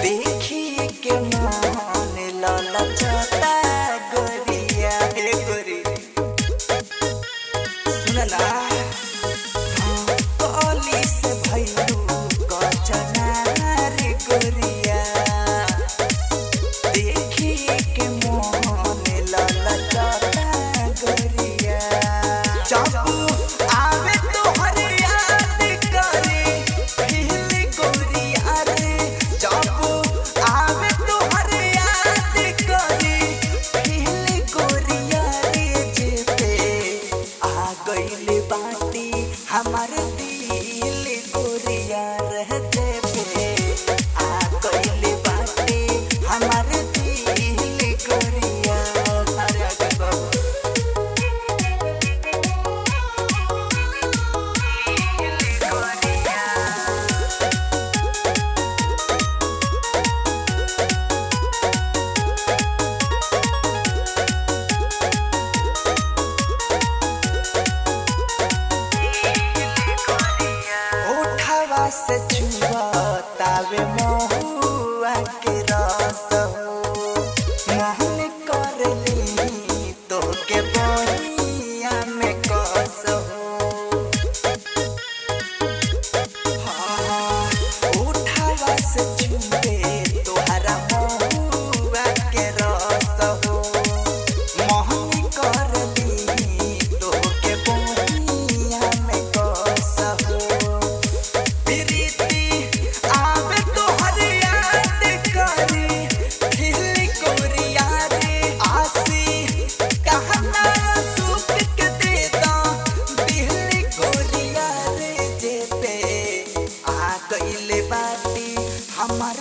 देखी के मन ललचता गोरिया हे गोरी सुन ना कली से भइलू कचना रे गोरिया देखी के मन ललचता गोरिया चापू आवे तो हर याद करे हिल गोरिया रे चापू आवे तो हर याद करे हिल गोरिया रे जेते आ गइल बाटी हमार दिल गोरिया रहते पे आ गइल बाटी हमार दिल गोरिया अरे आगे बाबू उठावा से छुआतावे महुआ के रस हो मोहन करली तो के बहिया में कस हो हाँ, उठावा से छुए तोहरा महुआ के रस हो मोहन करली तो के बहिया में कस हो प्रीति आवे तो हर याद करे हिल गोरिया रे आसी कहना सुख के देता दिल गोरिया रे जेते आ गइल बाटी हमार